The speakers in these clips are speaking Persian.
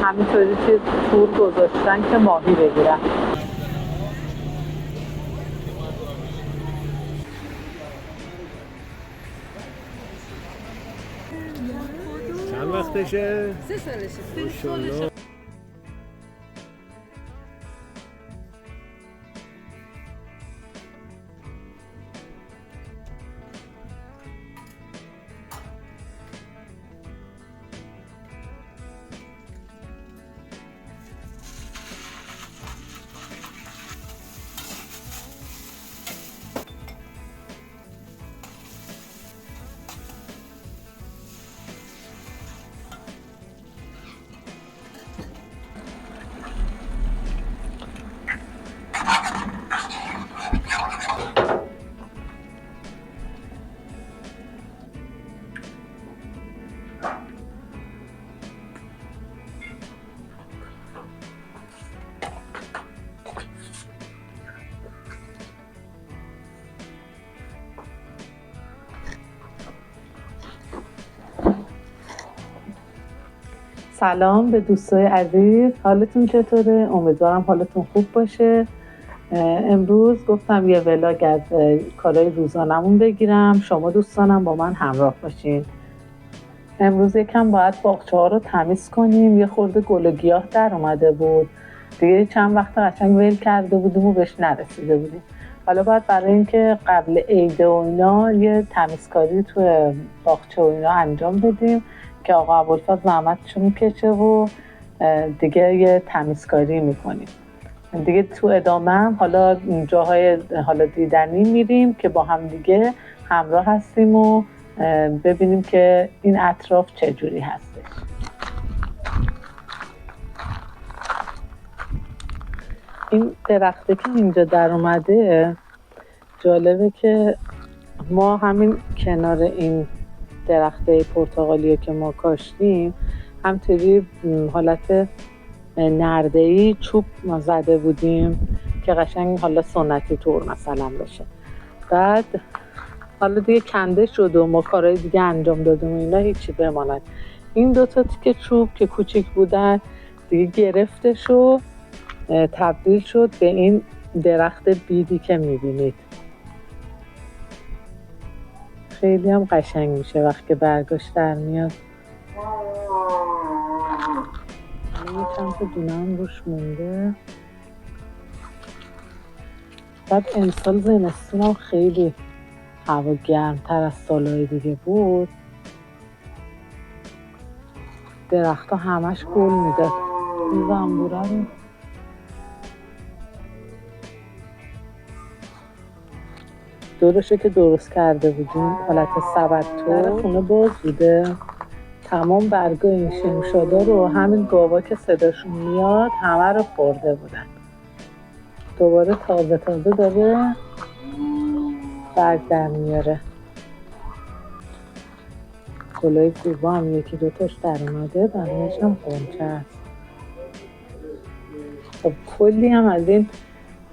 همینطوری که تور گذاشتن که ماهی بگیرن. چند وقتشه؟ 3 سالشه. سلام به دوستای عزیز، حالتون چطوره؟ امیدوارم حالتون خوب باشه. امروز گفتم یه ولاگ از کارهای روزانمون بگیرم، شما دوستانم با من همراه باشین. امروز یکم باید باغچه ها رو تمیز کنیم، یه خورده گل و گیاه در اومده بود دیگه، چند وقت قشنگ ول کرده بودیم و بهش نرسیده بودیم. حالا باید برای اینکه قبل عید و اینا یه تمیزکاری تو باغچه و اینا انجام بدیم که آقا ابوالفضل زحمتشو میکشه و دیگه یه تمیزکاری میکنیم دیگه. تو ادامه هم حالا جاهای حالا دیدنی میریم که با هم دیگه همراه هستیم و ببینیم که این اطراف چجوری هستش. این درخته که اینجا در اومده جالبه که ما همین کنار این درخته پرتقالی که ما کاشتیم همطوری حالت نرده‌ای چوب ما زده بودیم که قشنگ حالا سنتی طور مثلا بشه. بعد حالا دیگه کنده شد و ما کارهای دیگه انجام دادیم و اینا هیچی بماند. این دوتا تیکه چوب که کوچیک بودن دیگه گرفتش و تبدیل شد به این درخت بیدی که میبینید. خیلی هم قشنگ میشه وقتی که برگاش در میاد. یه چند تا دونه هم روش مونده. بعد امسال زمستون هم خیلی هوا گرمتر از سالهای دیگه بود. درخت ها همش گل میده. این زنبوره رو دورشه که درست کرده بودیم حالت سبدتو، خونه باز بوده، تمام برگا این شمشادا رو همین گاوا که صداشون میاد همه رو خورده بودن. دوباره تازه داره برگ در میاره. گلای زیبا هم یکی دوتاش در اومده، بقیه‌اش هم غنچه هست. خب کلی هم از این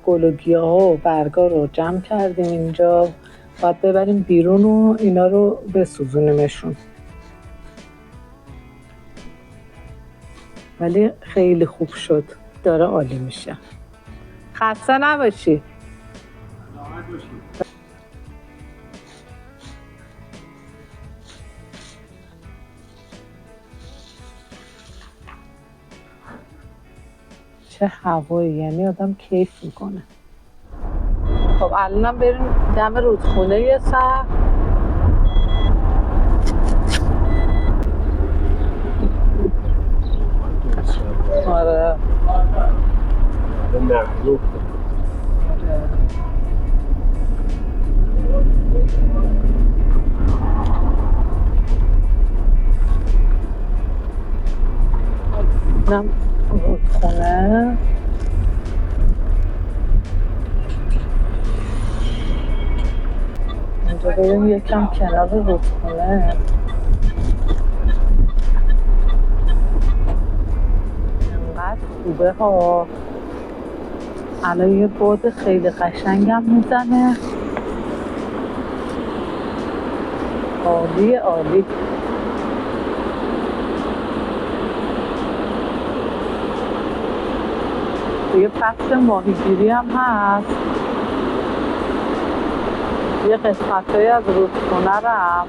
گل و گیاه ها و برگا رو جمع کردیم اینجا، باید ببریم بیرون و اینا رو بسوزونیمشون. ولی خیلی خوب شد، داره عالی میشه. خسته نباشی. چه هوایی، یعنی آدم کیف میکنه. خب الانم بریم دم رودخونه یه سر. آره اینم رودخونه. اینجا بریم یکم کنار رودخونه. اینقدر خوبه ها. الان یه باد خیلی قشنگم میزنه. عالی عالی. دیگه فصل ماهیگیری هم هست. یه قسمت‌هایی از رودخونه رو هم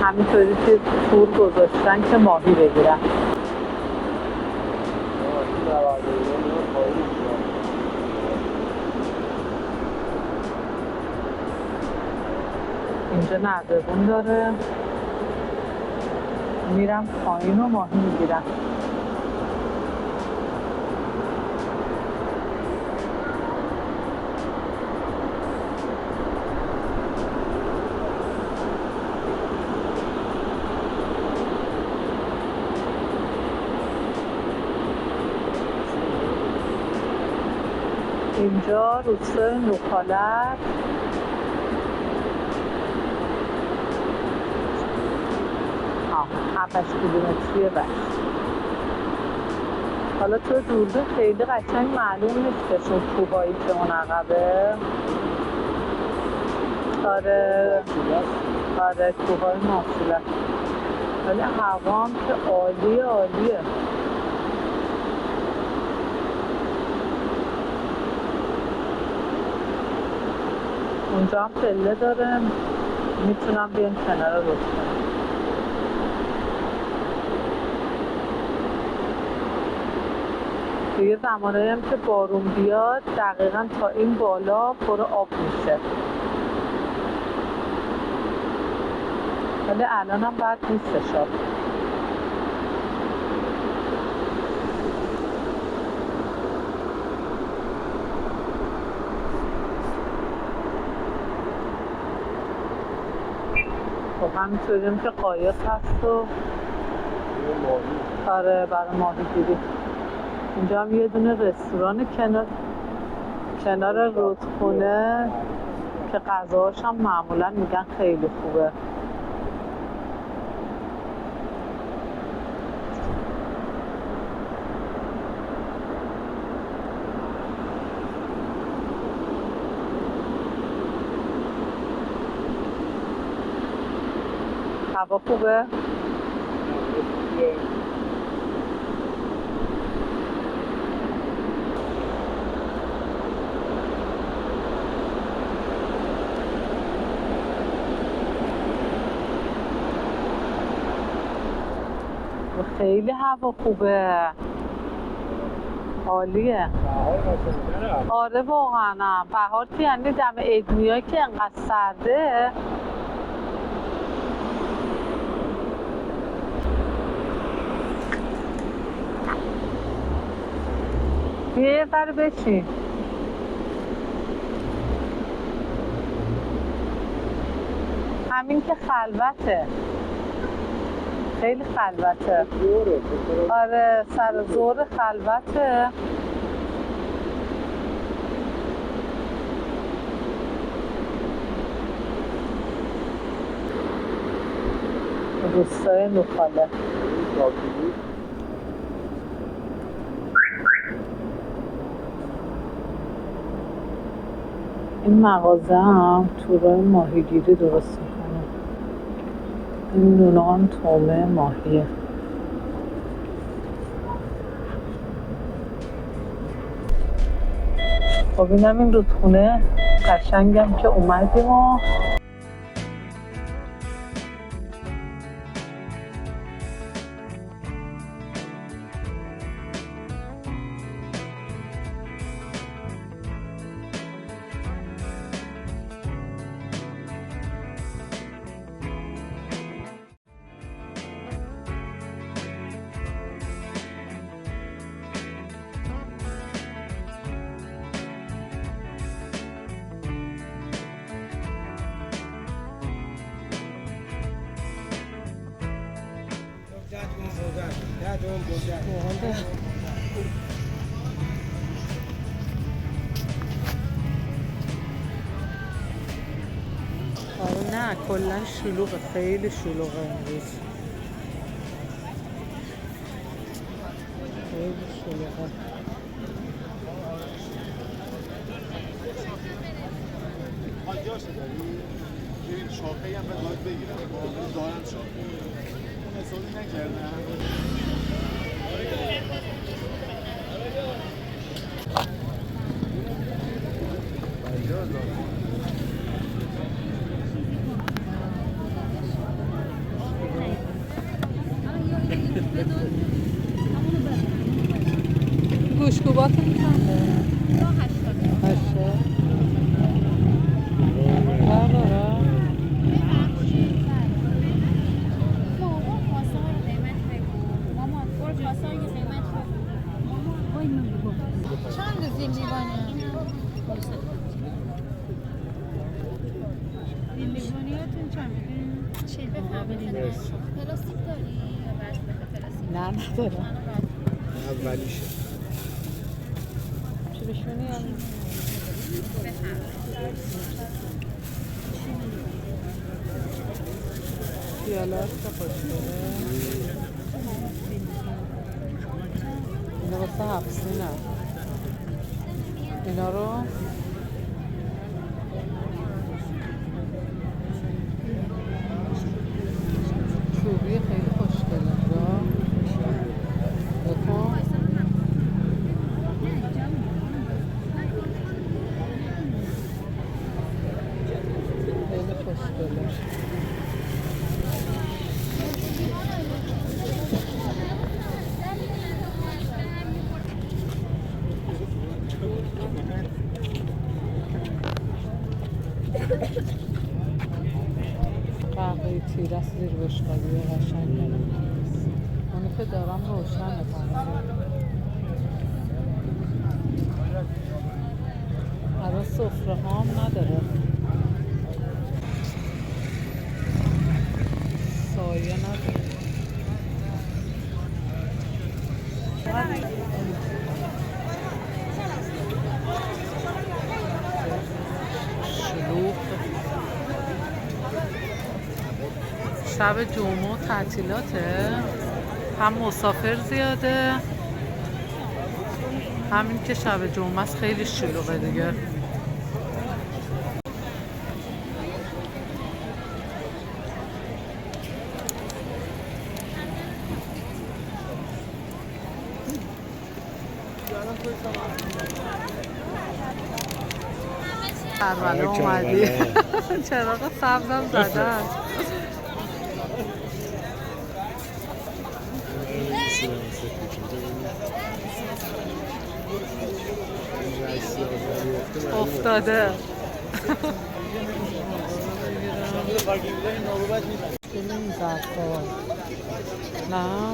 همینطوری که تور گذاشتن که ماهی بگیرن. اینجا نردبون داره، میرم پایین و ماهی میگیرم. اینجا روستای نوخالت، 7-8 کیلومتری بس. حالا تو دوربین خیلی قشنگ معلوم نیست چون کوهایی که اون عقبه. آره کوههای ماسوله، ولی هوا هم که عالیه. اونجا هم پله داره، میتونم بیان کنار رودخونه. دیگه زمانهایی هم که بارون بیاد دقیقا تا این بالا پر آب میشه، ولی الان هم بد نیستش آب. خب همینطوری هم که قایق هست و آره برای ماهیگیری. اینجا هم یه دونه رستوران کنار رودخونه که غذاهاش هم معمولا میگن خیلی خوبه. هوا خوبه؟ خیلی هوا خوبه، عالیه. آره واقعا بهار که یعنی دم عید میاد که انقدر سرده. یه ذره بشین. همین که خلوته، خیلی خلوته. آره سر زور خلوته. روستای نوخاله. این مغازه هم تورای ماهیگیری درست میکنه. این نونا هم تومه ماهیه. خب اینم این رودخونه قشنگم که اومدیم و نه کلا شلوغه، خیلی شلوغه امروز، خیلی شلوغه. شاخه‌ای هم باید بگیرم، دارم شاخه اون حسابی نکردم. گوشگوباتون چنده؟ 80. بابا چند زندگانی زندگانیاتون چند میدونیم؟ چه پلاستیک داری؟ نه ندارم اولیشه چی بشونی یا پیالات که خوشگله اینا واسه حفظینه اینا رو چوبی خیلی خوشگله بکن خیلی خوشگله قهوه تیرس زیر بشقابی قشنگه اونی که دارم روشنه برای سفره هم نداره سایه نداره شلوغ شب جمعه و تعطیلاته هم مسافر زیاده همین که شب جمعه است خیلی شلوغه دیگه کربلا اومدی چراغ سبزم زدن افتاده این ظرفا نه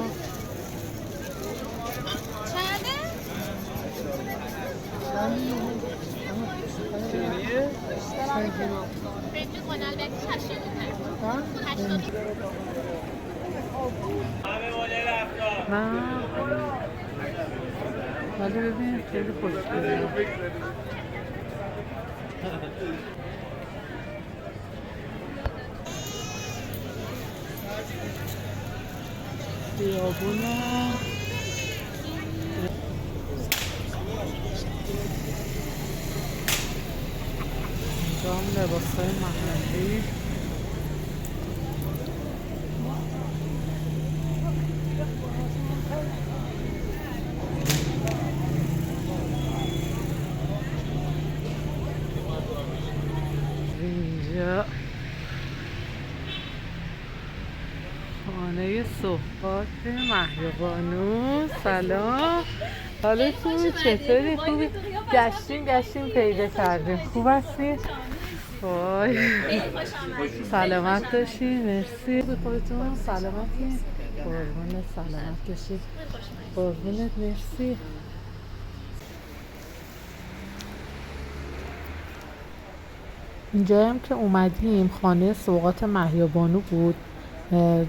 نه ولی ببین خیلی خوشگله خیابونه اینجا هم لباسای محلی اینجا خانه صحبات مهیابانو سلام حالتون چطوری؟ خوبی؟ گشتیم پیدا کردیم خوب هستی؟ وای سلامت داشتی مرسی به خودتون سلامتی قربونت سلامت داشتی قربونت مرسی اینجا هم که اومدیم خانه سوغات مهیابانو بود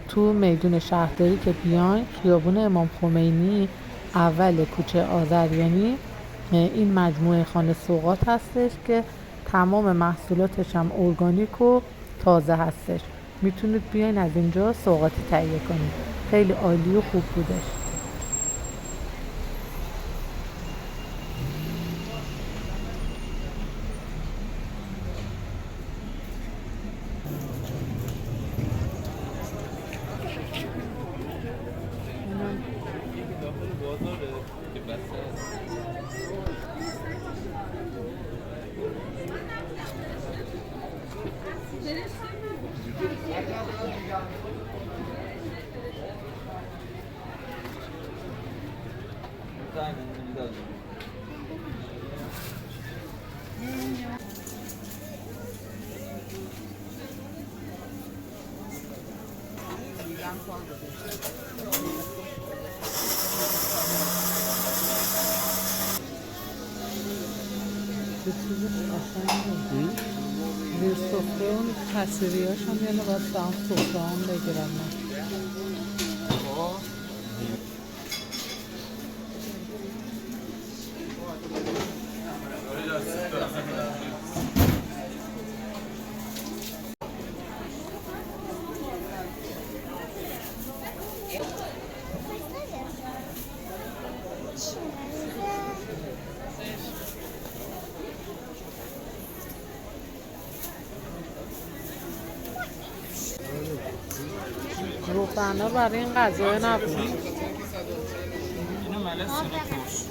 تو میدون شهرداری که بیاین خیابون امام خمینی اول کوچه آذریانی این مجموعه خانه سوغات هستش که تمام محصولاتش هم ارگانیک و تازه هستش میتونید بیاین از اینجا سوغاتی تهیه کنید خیلی عالی و خوب بودش چه چیز قشنگی. روی سفره اون تصویریاش هم یعنی باید به هم سفره هم بگیرم من. روغنا برای این غذا نبود. اینو ملس اینو ترش.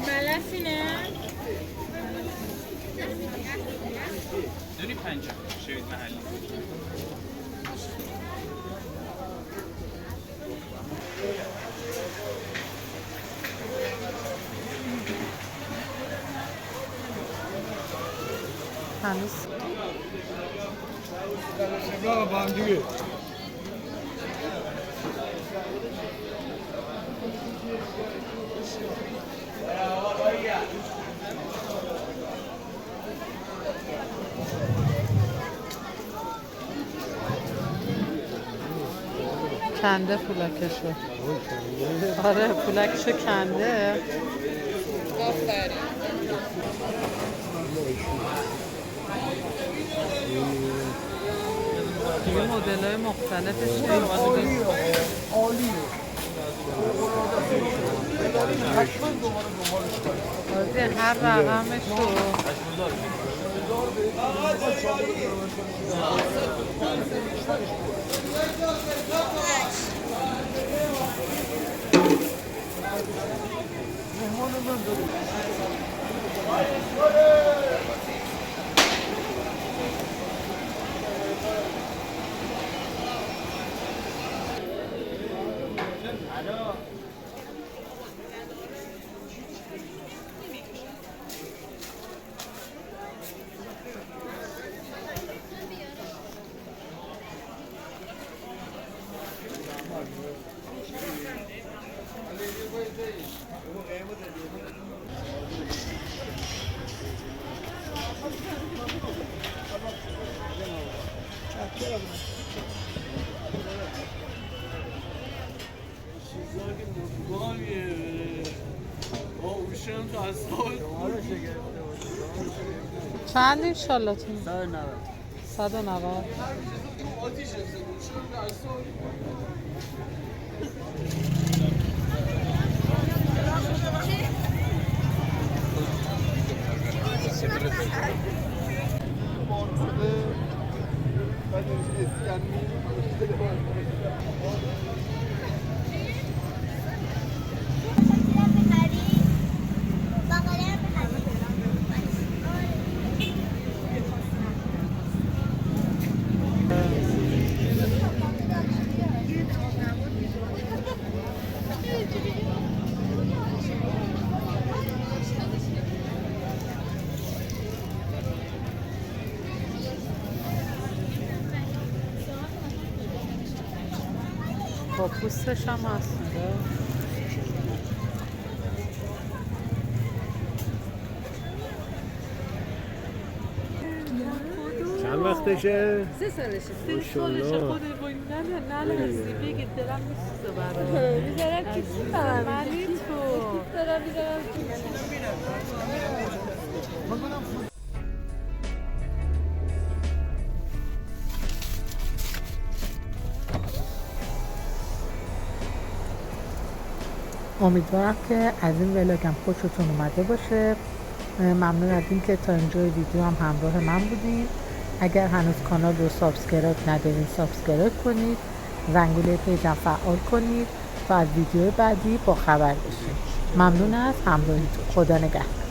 ملفینه؟ داری 5 شوید محلی. هنوز کنده پولکشو. آره پولکشو کنده. دیگه مدل های مختلفش هست. هر رقمش رو چند این شالاتون؟ 190. با پوستش هم هستنده. چند وقتشه؟ 3 سالشه. 3 سالشه خوده با این نلرزی بگید دلم میسوزه برای میذارم که چی برم منی تو میذارم امیدوارم که از این ولاگم خوشتون اومده باشه. ممنون از این که تا اینجای ویدیو هم همراه من بودید. اگر هنوز کانال رو سابسکرایب ندارین سابسکرایب کنید، زنگوله پیجم فعال کنید و از ویدیو بعدی با خبر بشید. ممنون از همراهیتون. خدا نگهدار.